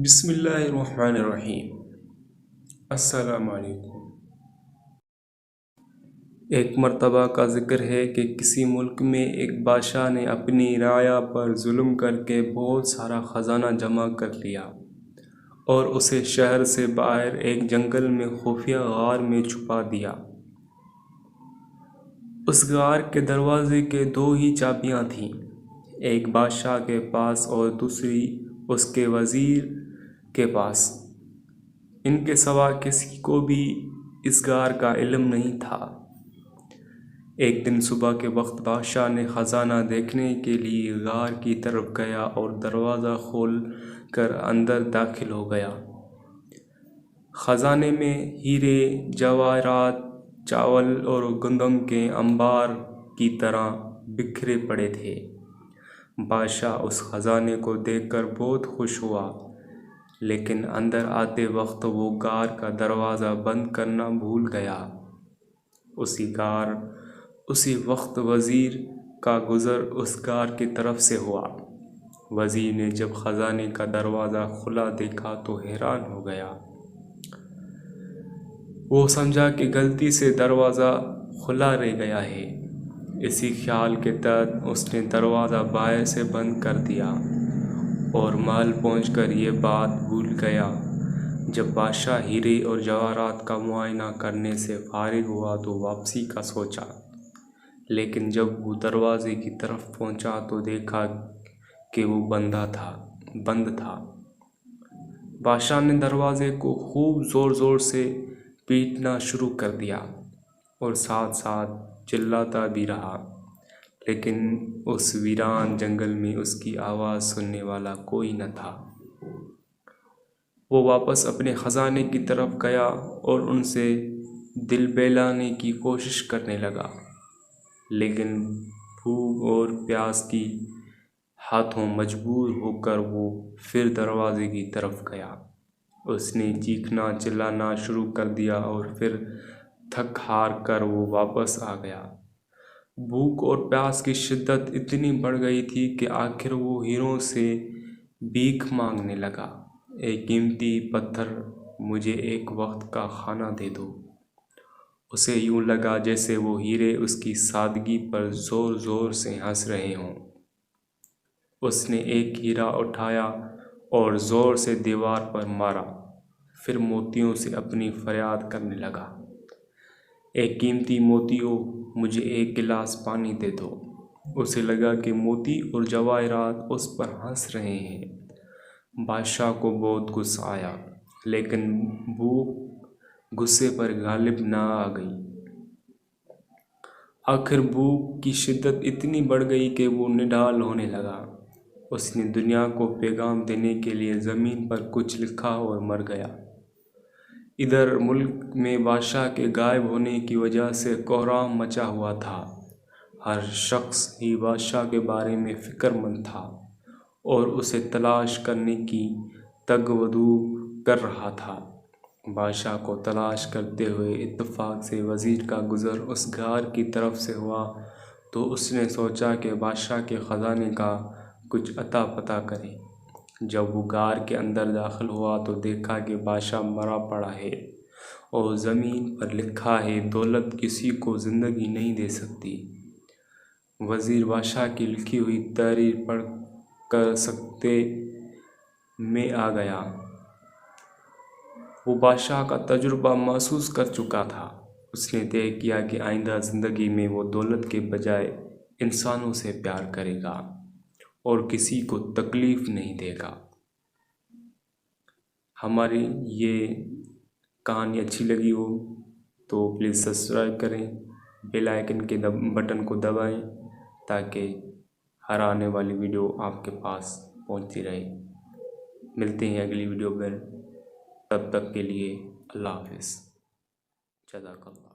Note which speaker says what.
Speaker 1: بسم اللہ الرحمن الرحیم۔ السلام علیکم۔ ایک مرتبہ کا ذکر ہے کہ کسی ملک میں ایک بادشاہ نے اپنی رعایا پر ظلم کر کے بہت سارا خزانہ جمع کر لیا اور اسے شہر سے باہر ایک جنگل میں خفیہ غار میں چھپا دیا۔ اس غار کے دروازے کے دو ہی چابیاں تھیں، ایک بادشاہ کے پاس اور دوسری اس کے وزیر کے پاس۔ ان کے سوا کسی کو بھی اس غار کا علم نہیں تھا۔ ایک دن صبح کے وقت بادشاہ نے خزانہ دیکھنے کے لیے غار کی طرف گیا اور دروازہ کھول کر اندر داخل ہو گیا۔ خزانے میں ہیرے، جواہرات، چاول اور گندم کے انبار کی طرح بکھرے پڑے تھے۔ بادشاہ اس خزانے کو دیکھ کر بہت خوش ہوا، لیکن اندر آتے وقت وہ غار کا دروازہ بند کرنا بھول گیا۔ اسی وقت وزیر کا گزر اس غار کی طرف سے ہوا۔ وزیر نے جب خزانے کا دروازہ کھلا دیکھا تو حیران ہو گیا۔ وہ سمجھا کہ غلطی سے دروازہ کھلا رہ گیا ہے۔ اسی خیال کے تحت اس نے دروازہ باہر سے بند کر دیا اور محل پہنچ کر یہ بات بھول گیا۔ جب بادشاہ ہیرے اور جواہرات کا معائنہ کرنے سے فارغ ہوا تو واپسی کا سوچا، لیکن جب وہ دروازے کی طرف پہنچا تو دیکھا کہ وہ بند تھا۔ بادشاہ نے دروازے کو خوب زور زور سے پیٹنا شروع کر دیا اور ساتھ ساتھ چلاتا بھی رہا، لیکن اس ویران جنگل میں اس کی آواز سننے والا کوئی نہ تھا۔ وہ واپس اپنے خزانے کی طرف گیا اور ان سے دل بہلانے کی کوشش کرنے لگا، لیکن بھوک اور پیاس کی ہاتھوں مجبور ہو کر وہ پھر دروازے کی طرف گیا۔ اس نے چیخنا چلانا شروع کر دیا اور پھر تھک ہار کر وہ واپس آ گیا۔ بھوک اور پیاس کی شدت اتنی بڑھ گئی تھی کہ آخر وہ ہیروں سے بھیک مانگنے لگا، اے قیمتی پتھر، مجھے ایک وقت کا کھانا دے دو۔ اسے یوں لگا جیسے وہ ہیرے اس کی سادگی پر زور زور سے ہنس رہے ہوں۔ اس نے ایک ہیرا اٹھایا اور زور سے دیوار پر مارا، پھر موتیوں سے اپنی فریاد کرنے لگا، اے قیمتی موتیوں، مجھے ایک گلاس پانی دے دو۔ اسے لگا کہ موتی اور جواہرات اس پر ہنس رہے ہیں۔ بادشاہ کو بہت غصہ آیا، لیکن بھوک غصے پر غالب نہ آ گئی۔ آخر بھوک کی شدت اتنی بڑھ گئی کہ وہ نڈال ہونے لگا۔ اس نے دنیا کو پیغام دینے کے لیے زمین پر کچھ لکھا اور مر گیا۔ ادھر ملک میں بادشاہ کے غائب ہونے کی وجہ سے کہرام مچا ہوا تھا۔ ہر شخص ہی بادشاہ کے بارے میں فکر مند تھا اور اسے تلاش کرنے کی تگ و دو کر رہا تھا۔ بادشاہ کو تلاش کرتے ہوئے اتفاق سے وزیر کا گزر اس غار کی طرف سے ہوا تو اس نے سوچا کہ بادشاہ کے خزانے کا کچھ اتا پتا کرے۔ جب وہ غار کے اندر داخل ہوا تو دیکھا کہ بادشاہ مرا پڑا ہے اور زمین پر لکھا ہے، دولت کسی کو زندگی نہیں دے سکتی۔ وزیر بادشاہ کی لکھی ہوئی تحریر پڑھ کر سکتے میں آ گیا۔ وہ بادشاہ کا تجربہ محسوس کر چکا تھا۔ اس نے طے کیا کہ آئندہ زندگی میں وہ دولت کے بجائے انسانوں سے پیار کرے گا اور کسی کو تکلیف نہیں دے گا۔ ہماری یہ کہانی اچھی لگی ہو تو پلیز سبسکرائب کریں، بیل آئیکن کے بٹن کو دبائیں تاکہ ہر آنے والی ویڈیو آپ کے پاس پہنچتی رہے۔ ملتے ہیں اگلی ویڈیو پر، تب تک کے لیے اللہ حافظ، جزاک اللہ۔